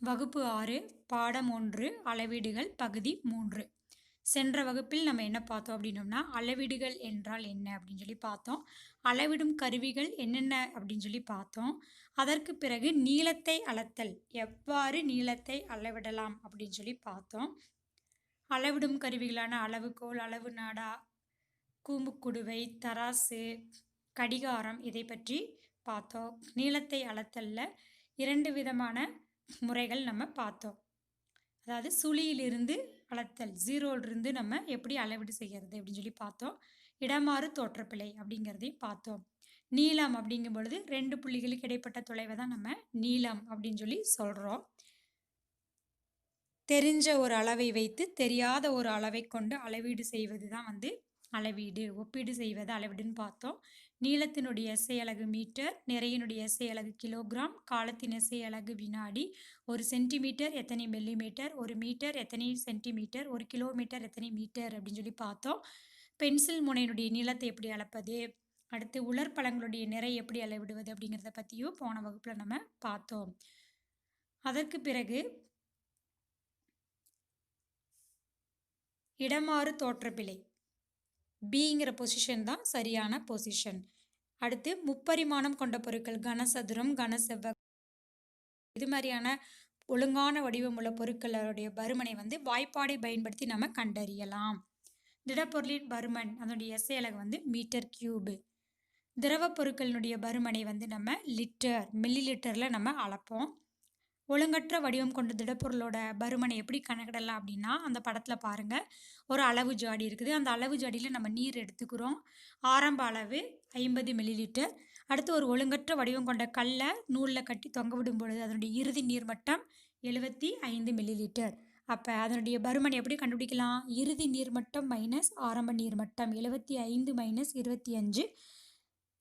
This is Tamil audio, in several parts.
வகுப்பு 6 பாடம் 1 அளவீடுகள் பகுதி 3. சென்ற வகுப்பில் நம்ம என்ன பார்த்தோம் அப்படின்னோம்னா, அளவீடுகள் என்றால் என்ன அப்படின்னு சொல்லி பார்த்தோம். அளவிடும் கருவிகள் என்னென்ன அப்படின்னு சொல்லி பார்த்தோம். அதற்கு பிறகு நீளத்தை அளத்தல், எவ்வாறு நீளத்தை அளவிடலாம் அப்படின்னு சொல்லி பார்த்தோம். அளவிடும் கருவிகளான அளவுகோல், அளவு நாடா, கூம்புக்குடுவை, தராசு, கடிகாரம் இதை பற்றி பார்த்தோம். நீளத்தை அளத்தல்ல 2 விதமான முறைகள் நம்ம பார்த்தோம். அதாவது சுழியிலிருந்து அளத்தல், ஜீரோலிருந்து நம்ம எப்படி அளவீடு செய்கிறது அப்படின்னு சொல்லி பார்த்தோம். இடமாறு தோற்றப்பிழை அப்படிங்கிறதையும் பார்த்தோம். நீளம் அப்படிங்கும் பொழுது 2 புள்ளிகளுக்கு இடைப்பட்ட தொலைவை தான் நம்ம நீளம் அப்படின்னு சொல்லி சொல்கிறோம். தெரிஞ்ச ஒரு அளவை வைத்து தெரியாத ஒரு அளவை கொண்டு அளவீடு செய்வது தான் அளவீடு. ஒப்பீடு செய்வது அளவீடுன்னு பார்த்தோம். நீளத்தினுடைய எஸ்ஐ அலகு மீட்டர், நிறையினுடைய எஸ்ஐ அலகு கிலோகிராம், காலத்தின் எஸ்ஐ அலகு வினாடி, ஒரு சென்டிமீட்டர் எத்தனை மில்லிமீட்டர், ஒரு மீட்டர் எத்தனை சென்டிமீட்டர், ஒரு கிலோமீட்டர் எத்தனை மீட்டர் அப்படின்னு சொல்லி பார்த்தோம். பென்சில் முனையினுடைய நீளத்தை எப்படி அளப்பது, அடுத்து உலர்பழங்களுடைய நிறை எப்படி அளவிடுவது அப்படிங்கிறத பற்றியும் போன வகுப்பில் நம்ம பார்த்தோம். அதற்கு பிறகு இடமாறு தோற்றப்பிழை, பிங்கிற பொசிஷன் தான் சரியான பொசிஷன். அடுத்து முப்பரிமாணம் கொண்ட பொருட்கள், கனசதுரம், கனசெவ்வகம், இது மாதிரியான ஒழுங்கான வடிவமுள்ள பொருட்களுடைய பருமனை வாய்ப்பாடை பயன்படுத்தி நம்ம கண்டறியலாம். திடப்பொருளின் பருமன் அதனுடைய எஸ்ஐ அலகு மீட்டர் கியூபு. திரவ பொருட்களினுடைய பருமனை நம்ம லிட்டர், மில்லி லிட்டரில் நம்ம அளப்போம். ஒழுங்கற்ற வடிவம் கொண்ட திடப்பொருளோட பருமனை எப்படி கணக்கிடலாம் அப்படின்னா, அந்த படத்தில் பாருங்கள், ஒரு அளவு ஜாடி இருக்குது. அந்த அளவு ஜாடியில் நம்ம நீர் எடுத்துக்கிறோம். ஆரம்ப அளவு 50 மில்லிலிட்டர். அடுத்து ஒரு ஒழுங்கற்ற வடிவம் கொண்ட கல்லை நூலில் கட்டி தொங்க விடும் பொழுது அதனுடைய இறுதி நீர்மட்டம் 75 மில்லிலிட்டர். அப்போ அதனுடைய பருமனை எப்படி கண்டுபிடிக்கலாம்? இறுதி நீர்மட்டம் மைனஸ் ஆரம்ப நீர்மட்டம், 75 மைனஸ் 25,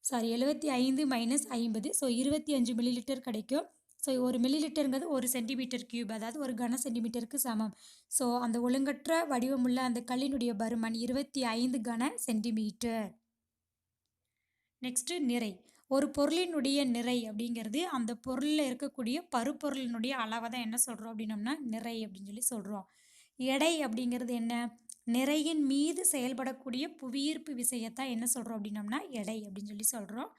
75 மைனஸ் 50, ஸோ 25 மில்லிலிட்டர் கிடைக்கும். ஸோ ஒரு மில்லிலிட்டருங்கிறது ஒரு சென்டிமீட்டர் கியூப், அதாவது ஒரு கன சென்டிமீட்டருக்கு சமம். ஸோ அந்த ஒழுங்கற்ற வடிவமுள்ள அந்த கல்லினுடைய பருமன் 25 கன சென்டிமீட்டர். நெக்ஸ்ட்டு நிறை. ஒரு பொருளினுடைய நிறை அப்படிங்கிறது அந்த பொருளில் இருக்கக்கூடிய பருப்பொருளினுடைய அளவை தான் என்ன சொல்கிறோம் அப்படின்னோம்னா நிறை அப்படின்னு சொல்லி சொல்கிறோம். எடை அப்படிங்கிறது என்ன? நிறையின் மீது செயல்படக்கூடிய புவியீர்ப்பு விசையத்தான் என்ன சொல்கிறோம் அப்படின்னோம்னா எடை அப்படின்னு சொல்லி சொல்கிறோம்.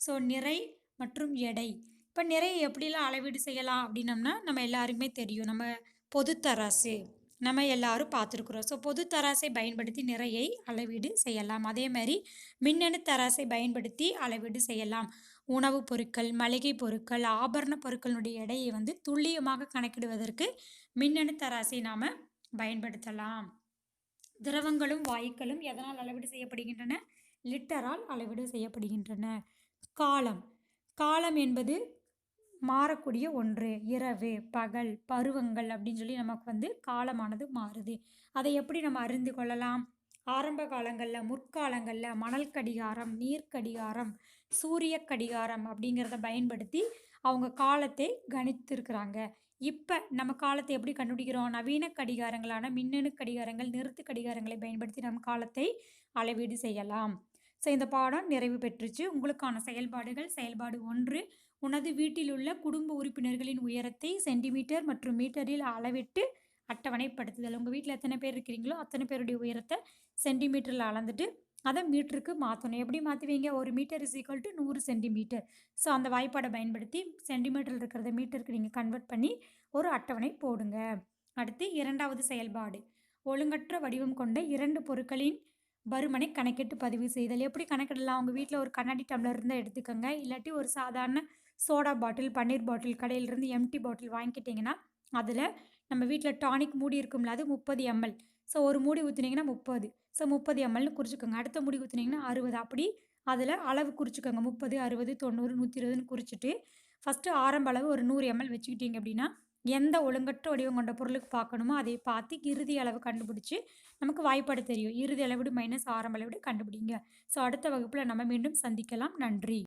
ஸோ நிறை மற்றும் எடை. இப்போ நிறைய எப்படிலாம் அளவீடு செய்யலாம் அப்படின்னோம்னா நம்ம எல்லாருக்குமே தெரியும். நம்ம பொதுத்தராசு நம்ம எல்லாரும் பார்த்துருக்குறோம். ஸோ பொதுத்தராசை பயன்படுத்தி நிறையை அளவீடு செய்யலாம். அதே மாதிரி மின்னணு தராசை பயன்படுத்தி அளவீடு செய்யலாம். உணவுப் பொருட்கள், மளிகை பொருட்கள், ஆபரண பொருட்களினுடைய எடையை துல்லியமாக கணக்கிடுவதற்கு மின்னணு தராசை நாம் பயன்படுத்தலாம். திரவங்களும் வாயுக்களும் எதனால் அளவீடு செய்யப்படுகின்றன? லிட்டரால் அளவீடு செய்யப்படுகின்றன. காலம். காலம் என்பது மாறக்கூடிய ஒன்று. இரவு, பகல், பருவங்கள் அப்படின்னு சொல்லி நமக்கு காலமானது மாறுது. அதை எப்படி நம்ம அறிந்து கொள்ளலாம்? ஆரம்ப காலங்களில், முற்காலங்களில் மணல் கடிகாரம், நீர்க்கடிகாரம், சூரிய கடிகாரம் அப்படிங்கிறத பயன்படுத்தி அவங்க காலத்தை கணித்திருக்கிறாங்க. இப்போ நம்ம காலத்தை எப்படி கண்டுபிடிக்கிறோம்? நவீன கடிகாரங்களான மின்னணு கடிகாரங்கள், நிறுத்து கடிகாரங்களை பயன்படுத்தி நம் காலத்தை அளவீடு செய்யலாம். ஸோ இந்த பாடம் நிறைவு பெற்றுச்சு. உங்களுக்கான செயல்பாடுகள்: செயல்பாடு 1, உனது வீட்டில் உள்ள குடும்ப உறுப்பினர்களின் உயரத்தை சென்டிமீட்டர் மற்றும் மீட்டரில் அளவிட்டு அட்டவணைப்படுத்துதல். உங்கள் வீட்டில் எத்தனை பேர் இருக்கிறீங்களோ அத்தனை பேருடைய உயரத்தை சென்டிமீட்டரில் அளந்துட்டு அதை மீட்டருக்கு மாற்றணும். எப்படி மாற்றுவீங்க? ஒரு metre is equal to 100 centimetre. So அந்த வாய்ப்பாடை பயன்படுத்தி சென்டிமீட்டரில் இருக்கிறத மீட்டருக்கு நீங்கள் கன்வெர்ட் பண்ணி ஒரு அட்டவணை போடுங்க. அடுத்து 2வது செயல்பாடு, ஒழுங்கற்ற வடிவம் கொண்ட 2 பொருட்களின் பருமனை கணக்கிட்டு பதிவு செய்தல். எப்படி கணக்கிடலாம்? உங்கள் வீட்டில் ஒரு கண்ணாடி டம்ளர் இருந்தால் எடுத்துக்கோங்க. இல்லாட்டி ஒரு சாதாரண சோடா பாட்டில், பன்னீர் பாட்டில் கடையிலிருந்து எம்டி பாட்டில் வாங்கிக்கிட்டிங்கன்னா அதில் நம்ம வீட்டில் டானிக் மூடி இருக்கும்ல, அது 30 ml. ஸோ ஒரு மூடி ஊற்றுனீங்கன்னா 30, ஸோ 30 mlன்னு குறிச்சிக்கோங்க. அடுத்த மூடி ஊற்றுனீங்கன்னா 60, அப்படி அதில் அளவு குறிச்சிக்கோங்க. 30, 60, 90, 120ன்னு குறிச்சிட்டு ஃபஸ்ட்டு ஆரம்ப அளவு ஒரு 100 ml வச்சுக்கிட்டீங்க அப்படின்னா எந்த ஒழுங்கற்ற வடிவம் கொண்ட பொருளுக்கு பார்க்கணுமோ அதை பார்த்து இறுதி அளவு கண்டுபிடிச்சி நமக்கு வாய்ப்பாடு தெரியும். இறுதி அளவீடு மைனஸ் ஆரம்ப அளவீடு கண்டுபிடிங்க. ஸோ அடுத்த வகுப்பில் நம்ம மீண்டும் சந்திக்கலாம். நன்றி.